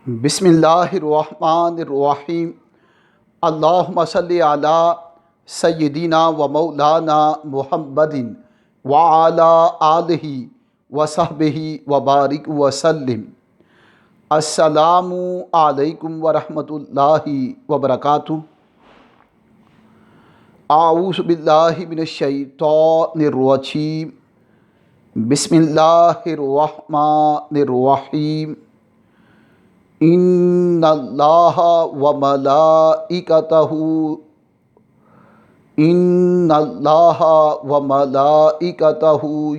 بسم اللہ الرحمن الرحیم۔ اللہم صلی علی سیدنا و مولانا محمد وعلی آلہ وصحبہ وبارک وسلم۔ السلام علیکم ورحمۃ اللہ وبرکاتہ۔ اعوذ باللہ من الشیطان الرجیم۔ بسم اللہ الرحمن الرحیم۔ ان اللہ و ملائکتہ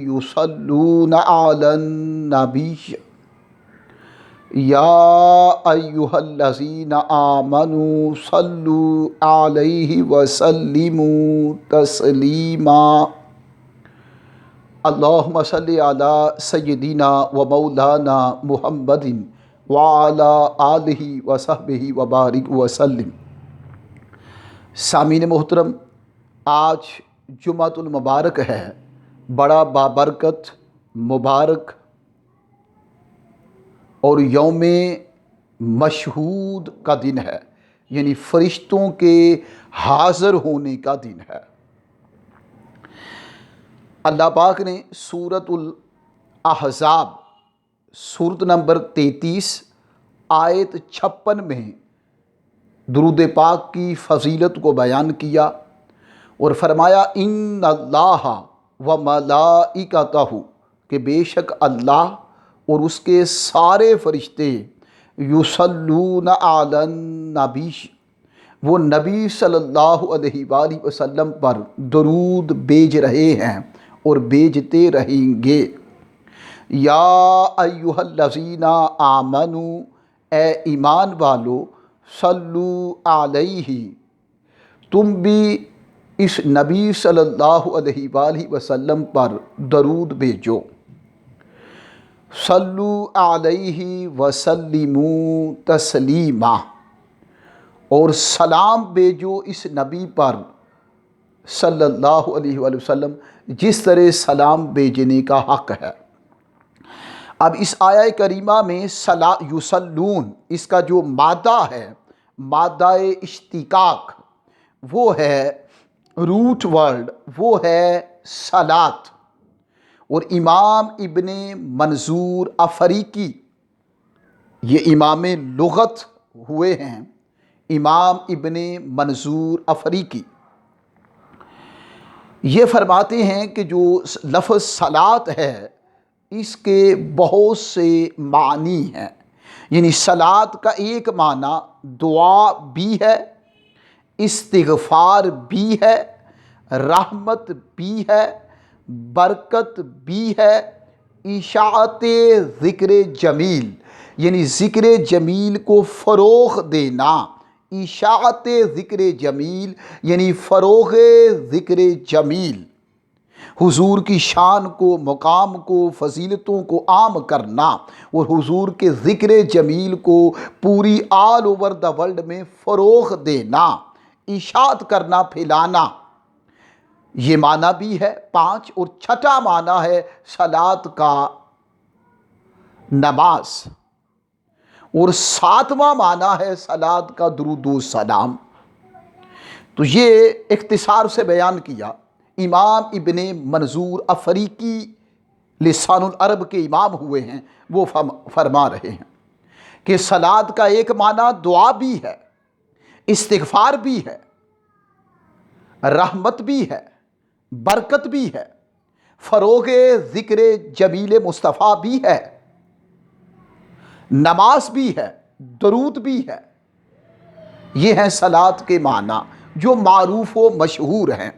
یصلون علی النبی یا ایہا الذین آمنوا صلوا علیہ وسلموا تسلیما۔ اللہم صلی علی سیدنا و مولانا محمد وعلی آلہ وصحبہ وبارک وسلم۔ سامعین محترم، آج جمعۃ المبارک ہے، بڑا بابرکت مبارک اور یوم مشہود کا دن ہے، یعنی فرشتوں کے حاضر ہونے کا دن ہے۔ اللہ پاک نے سورۃ الاحزاب سورت نمبر 33 آیت 56 میں درود پاک کی فضیلت کو بیان کیا اور فرمایا ان اللہ و ملائکتہ، کہ بے شک اللہ اور اس کے سارے فرشتے یصلون علی النبی، وہ نبی صلی اللہ علیہ وآلہ وسلم پر درود بھیج رہے ہیں اور بھیجتے رہیں گے۔ یا ایہا الذین آمنوا، اے ایمان والو، صلو علیہ، تم بھی اس نبی صلی اللہ علیہ وآلہ وسلم پر درود بھیجو۔ صلو علیہ وسلموا تسلیما، اور سلام بھیجو اس نبی پر صلی اللہ علیہ وآلہ وسلم جس طرح سلام بھیجنے کا حق ہے۔ اب اس آیہ کریمہ میں یصلون، اس کا جو مادہ ہے، مادہ اشتقاق، وہ ہے روٹ ورڈ، وہ ہے صلاۃ۔ اور امام ابن منظور افریقی، یہ امام لغت ہوئے ہیں، امام ابن منظور افریقی، یہ فرماتے ہیں کہ جو لفظ صلاۃ ہے اس کے بہت سے معنی ہیں، یعنی صلاۃ کا ایک معنی دعا بھی ہے، استغفار بھی ہے، رحمت بھی ہے، برکت بھی ہے، اشاعت ذکر جمیل، یعنی ذکر جمیل کو فروغ دینا، اشاعت ذکر جمیل یعنی فروغ ذکر جمیل، حضور کی شان کو، مقام کو، فضیلتوں کو عام کرنا اور حضور کے ذکر جمیل کو پوری آل اوور دا ورلڈ میں فروغ دینا، اشاعت کرنا، پھیلانا، یہ معنی بھی ہے 5۔ اور چھٹا معنی ہے صلاۃ کا نماز، اور 7واں معنی ہے صلاۃ کا درود و سلام۔ تو یہ اختصار سے بیان کیا۔ امام ابن منظور افریقی لسان العرب کے امام ہوئے ہیں، وہ فرما رہے ہیں کہ صلاۃ کا ایک معنی دعا بھی ہے، استغفار بھی ہے، رحمت بھی ہے، برکت بھی ہے، فروغ ذکر جمیل مصطفیٰ بھی ہے، نماز بھی ہے، درود بھی ہے۔ یہ ہیں صلاۃ کے معنی جو معروف و مشہور ہیں۔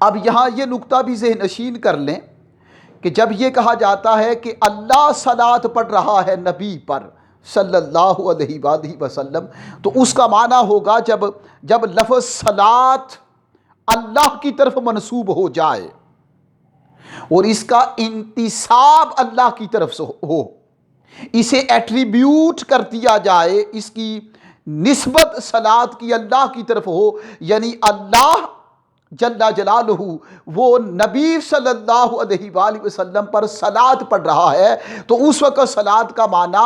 اب یہاں یہ نکتہ بھی ذہن نشین کر لیں کہ جب یہ کہا جاتا ہے کہ اللہ صلاۃ پڑھ رہا ہے نبی پر صلی اللہ علیہ وآلہ وسلم، تو اس کا معنی ہوگا جب لفظ صلاۃ اللہ کی طرف منسوب ہو جائے اور اس کا انتساب اللہ کی طرف سے ہو، اسے ایٹریبیوٹ کر دیا جائے، اس کی نسبت صلاۃ کی اللہ کی طرف ہو، یعنی اللہ جل جلالہ وہ نبی صلی اللہ علیہ وآلہ وسلم پر صلات پڑھ رہا ہے تو اس وقت صلات کا معنی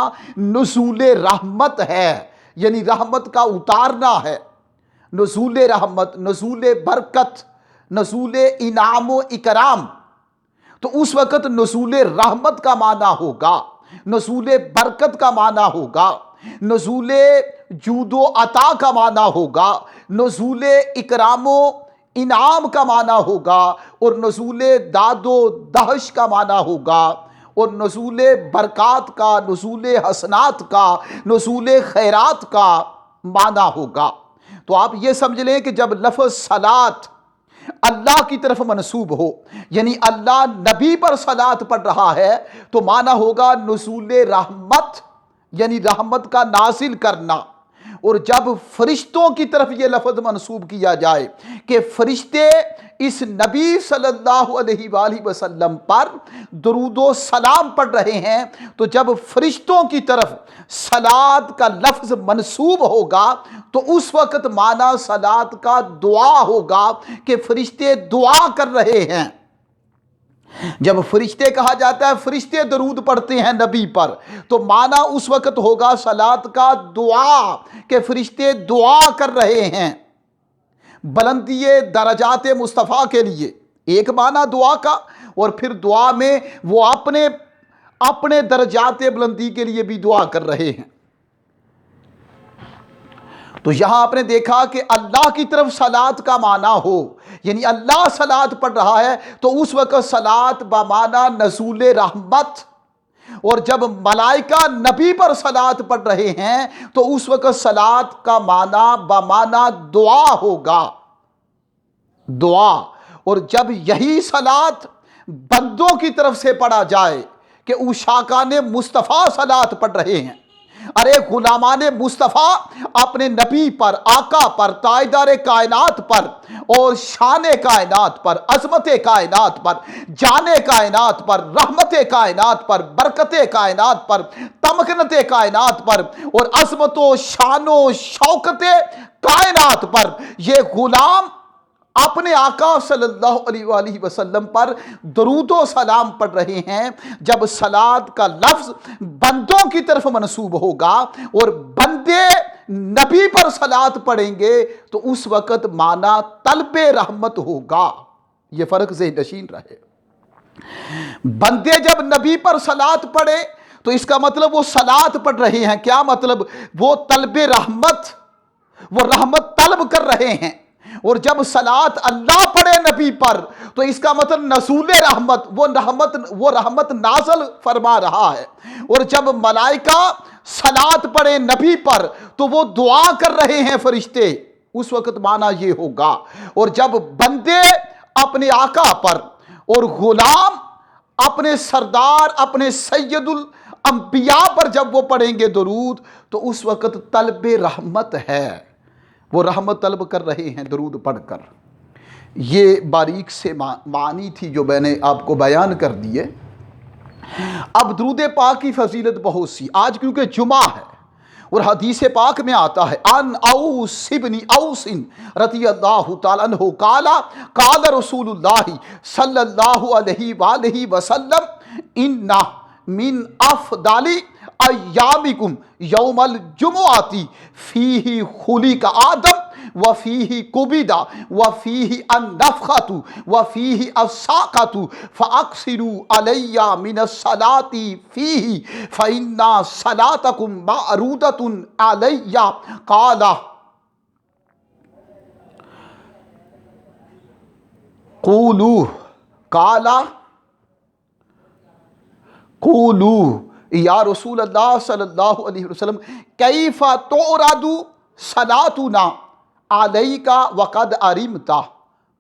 نزول رحمت ہے، یعنی رحمت کا اتارنا ہے، نزول رحمت، نزول برکت، نزول انعام و اکرام۔ تو اس وقت نزول رحمت کا معنی ہوگا، نزول برکت کا معنی ہوگا، نزول جود و عطا کا معنی ہوگا، نزول اکرام و انعام کا معنی ہوگا، اور نزول داد و دہش کا معنی ہوگا، اور نزول برکات کا، نزول حسنات کا، نزول خیرات کا معنی ہوگا۔ تو آپ یہ سمجھ لیں کہ جب لفظ صلات اللہ کی طرف منسوب ہو، یعنی اللہ نبی پر صلات پڑھ رہا ہے، تو معنی ہوگا نزول رحمت، یعنی رحمت کا نازل کرنا۔ اور جب فرشتوں کی طرف یہ لفظ منسوب کیا جائے کہ فرشتے اس نبی صلی اللہ علیہ وآلہ وسلم پر درود و سلام پڑھ رہے ہیں، تو جب فرشتوں کی طرف صلات کا لفظ منسوب ہوگا تو اس وقت معنی صلات کا دعا ہوگا کہ فرشتے دعا کر رہے ہیں۔ جب فرشتے کہا جاتا ہے فرشتے درود پڑھتے ہیں نبی پر، تو معنی اس وقت ہوگا صلات کا دعا، کہ فرشتے دعا کر رہے ہیں بلندی درجات مصطفیٰ کے لیے، ایک معنی دعا کا، اور پھر دعا میں وہ اپنے درجات بلندی کے لیے بھی دعا کر رہے ہیں۔ تو یہاں آپ نے دیکھا کہ اللہ کی طرف صلات کا معنی ہو، یعنی اللہ صلات پڑھ رہا ہے تو اس وقت صلات بمعنی نزول رحمت، اور جب ملائکہ نبی پر صلات پڑھ رہے ہیں تو اس وقت صلات کا معنی بمعنی دعا ہوگا، دعا۔ اور جب یہی صلات بندوں کی طرف سے پڑھا جائے کہ عشاقان مصطفیٰ صلات پڑھ رہے ہیں، ارے غلامان مصطفیٰ اپنے نبی پر، آقا پر، تاجدار کائنات پر، اور شان کائنات پر، عظمت کائنات پر، جان کائنات پر، رحمت کائنات پر، برکت کائنات پر، تمکنت کائنات پر، اور عظمت و شان و شوکت کائنات پر، یہ غلام اپنے آقا صلی اللہ علیہ وآلہ وسلم پر درود و سلام پڑھ رہے ہیں۔ جب صلات کا لفظ بندوں کی طرف منسوب ہوگا اور بندے نبی پر صلات پڑھیں گے تو اس وقت معنی طلب رحمت ہوگا۔ یہ فرق ذہن نشین رہے، بندے جب نبی پر صلات پڑھے تو اس کا مطلب وہ صلات پڑھ رہے ہیں، کیا مطلب؟ وہ طلب رحمت، وہ رحمت طلب کر رہے ہیں۔ اور جب صلات اللہ پڑھے نبی پر تو اس کا مطلب نزول رحمت، وہ رحمت نازل فرما رہا ہے۔ اور جب ملائکہ صلات پڑھے نبی پر تو وہ دعا کر رہے ہیں فرشتے، اس وقت معنی یہ ہوگا۔ اور جب بندے اپنے آقا پر اور غلام اپنے سردار، اپنے سید الانبیاء پر جب وہ پڑھیں گے درود تو اس وقت طلب رحمت ہے، وہ رحمت طلب کر رہے ہیں درود پڑھ کر۔ یہ باریک سے معنی تھی جو میں نے آپ کو بیان کر دیے۔ اب درود پاک کی فضیلت بہت سی، آج کیونکہ جمعہ ہے اور حدیث پاک میں آتا ہے ان اوس بن اوس رضی اللہ تعالیٰ عنہ قال رسول اللہ صلی اللہ علیہ وآلہ وسلم ان من افضل ایامکم یوم الجمعۃ فیہ خلق آدم وفیہ قبض وفیہ النفخۃ وفیہ الصاعقۃ فاکثروا علی من الصلاۃ فیہ فإن صلاتکم معروضۃ علی قال قولوا یا رسول اللہ صلی اللہ علیہ وسلم کیف تعرض صلاتنا علیک وقد علمت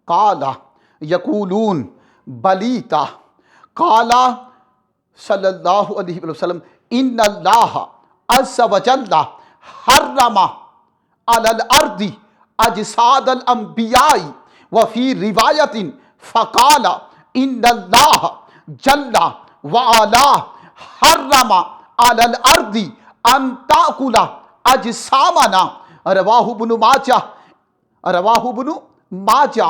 قال یقولون بلیت قال صلی اللہ علیہ وسلم ان اللہ عز وجل حرم علی الارض اجساد الانبیاء وفی روایت فقال ان اللہ جل وعلا حرم علی الارض ان تاکل اجسامنا رواہ ابن ماجہ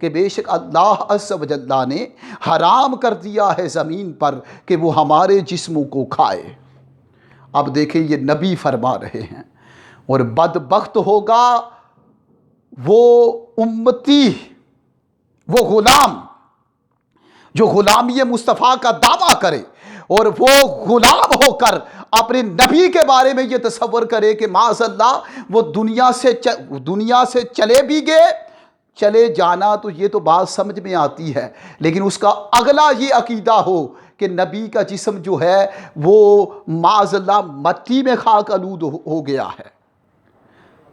کہ بے شک اللہ عز و جل نے حرام کر دیا ہے زمین پر کہ وہ ہمارے جسموں کو کھائے۔ اب دیکھیں یہ نبی فرما رہے ہیں، اور بدبخت ہوگا وہ امتی، وہ غلام جو غلامی مصطفیٰ کا دعویٰ کرے اور وہ غلام ہو کر اپنے نبی کے بارے میں یہ تصور کرے کہ معاذ اللہ وہ دنیا سے چلے بھی گئے، چلے جانا تو یہ تو بات سمجھ میں آتی ہے، لیکن اس کا اگلا یہ عقیدہ ہو کہ نبی کا جسم جو ہے وہ معاذ اللہ مٹی میں خاک آلود ہو گیا ہے،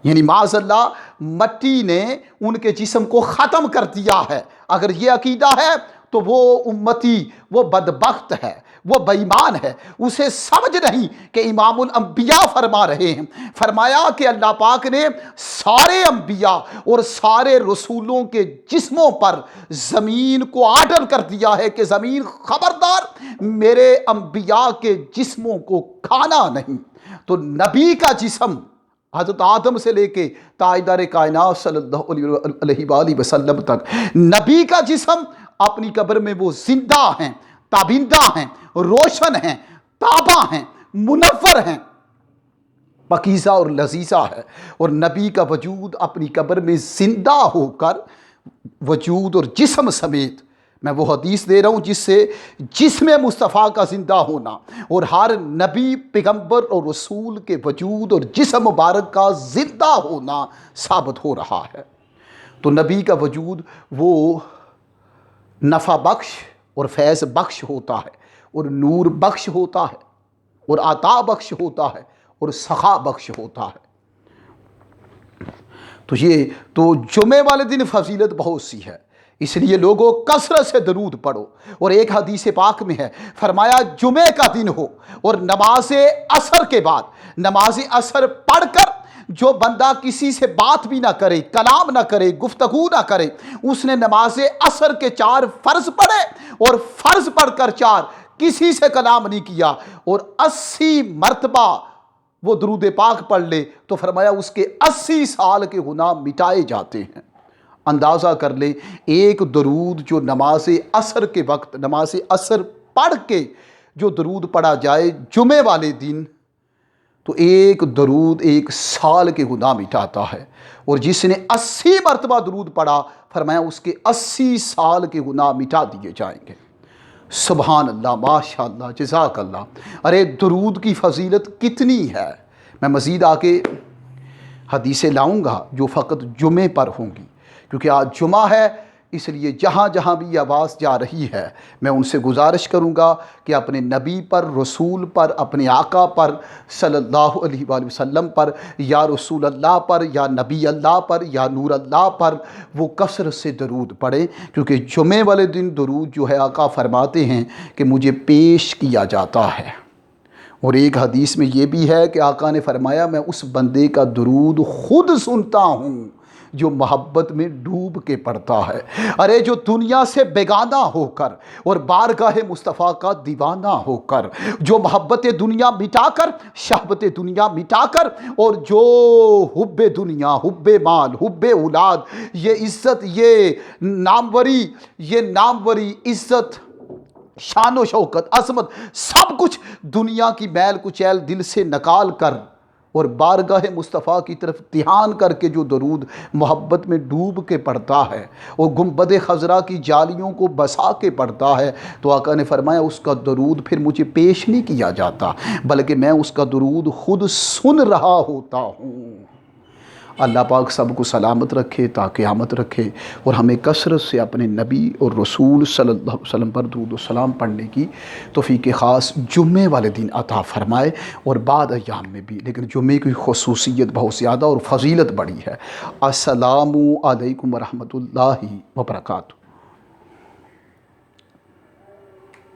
یعنی معاذ اللہ مٹی نے ان کے جسم کو ختم کر دیا ہے۔ اگر یہ عقیدہ ہے تو وہ امتی، وہ بدبخت ہے، وہ بے ایمان ہے، اسے سمجھ نہیں کہ امام الانبیاء فرما رہے ہیں، فرمایا کہ اللہ پاک نے سارے انبیاء اور سارے رسولوں کے جسموں پر زمین کو آرڈر کر دیا ہے کہ زمین خبردار میرے انبیاء کے جسموں کو کھانا نہیں۔ تو نبی کا جسم حضرت آدم سے لے کے تاجدار کائنات صلی اللہ علیہ وآلہ وسلم تک، نبی کا جسم اپنی قبر میں وہ زندہ ہیں، تابندہ ہیں، روشن ہیں، تابہ ہیں، منور ہیں، پاکیزہ اور لذیذہ ہے، اور نبی کا وجود اپنی قبر میں زندہ ہو کر وجود اور جسم سمیت، میں وہ حدیث دے رہا ہوں جس سے جسم مصطفیٰ کا زندہ ہونا اور ہر نبی پیغمبر اور رسول کے وجود اور جسم مبارک کا زندہ ہونا ثابت ہو رہا ہے۔ تو نبی کا وجود وہ نفع بخش اور فیض بخش ہوتا ہے، اور نور بخش ہوتا ہے، اور عطا بخش ہوتا ہے، اور سخا بخش ہوتا ہے۔ تو جمعے والے دن فضیلت بہت سی ہے، اس لیے لوگوں کثرت سے درود پڑھو۔ اور ایک حدیث پاک میں ہے، فرمایا جمعے کا دن ہو اور نماز عصر کے بعد نماز عصر پڑھ کر جو بندہ کسی سے بات بھی نہ کرے، کلام نہ کرے، گفتگو نہ کرے، اس نے نماز عصر کے 4 فرض پڑھے اور فرض پڑھ کر 4 کسی سے کلام نہیں کیا اور 80 مرتبہ وہ درود پاک پڑھ لے تو فرمایا اس کے 80 سال کے گناہ مٹائے جاتے ہیں۔ اندازہ کر لیں ایک درود جو نماز عصر کے وقت نماز عصر پڑھ کے جو درود پڑھا جائے جمعے والے دن، تو ایک درود 1 سال کے گناہ مٹاتا ہے، اور جس نے 80 مرتبہ درود پڑھا فرمایا اس کے 80 سال کے گناہ مٹا دیے جائیں گے۔ سبحان اللہ، ماشاءاللہ، جزاک اللہ۔ ارے درود کی فضیلت کتنی ہے، میں مزید آگے حدیثیں لاؤں گا جو فقط جمعے پر ہوں گی، کیونکہ آج جمعہ ہے، اس لیے جہاں جہاں بھی یہ آواز جا رہی ہے میں ان سے گزارش کروں گا کہ اپنے نبی پر، رسول پر، اپنے آقا پر صلی اللہ علیہ وآلہ وسلم پر، یا رسول اللہ پر، یا نبی اللہ پر، یا نور اللہ پر وہ کثرت سے درود پڑھیں، کیونکہ جمعے والے دن درود جو ہے آقا فرماتے ہیں کہ مجھے پیش کیا جاتا ہے۔ اور ایک حدیث میں یہ بھی ہے کہ آقا نے فرمایا میں اس بندے کا درود خود سنتا ہوں جو محبت میں ڈوب کے پڑتا ہے۔ ارے جو دنیا سے بیگانہ ہو کر اور بارگاہ مصطفیٰ کا دیوانہ ہو کر، جو محبت دنیا مٹا کر، شہوت دنیا مٹا کر، اور جو حب دنیا، حب مال، حب اولاد، یہ عزت، یہ ناموری عزت، شان و شوکت، عظمت، سب کچھ دنیا کی میل کچیل دل سے نکال کر اور بارگاہ مصطفیٰ کی طرف دھیان کر کے جو درود محبت میں ڈوب کے پڑھتا ہے اور گنبد خضرا کی جالیوں کو بسا کے پڑھتا ہے، تو آقا نے فرمایا اس کا درود پھر مجھے پیش نہیں کیا جاتا بلکہ میں اس کا درود خود سن رہا ہوتا ہوں۔ اللہ پاک سب کو سلامت رکھے تا قیامت رکھے، اور ہمیں کثرت سے اپنے نبی اور رسول صلی اللہ علیہ وسلم پر درود و سلام پڑھنے کی توفیق خاص جمعے والے دن عطا فرمائے، اور بعد ایام میں بھی، لیکن جمعے کی خصوصیت بہت زیادہ اور فضیلت بڑی ہے۔ السلام علیکم ورحمۃ اللہ وبرکاتہ۔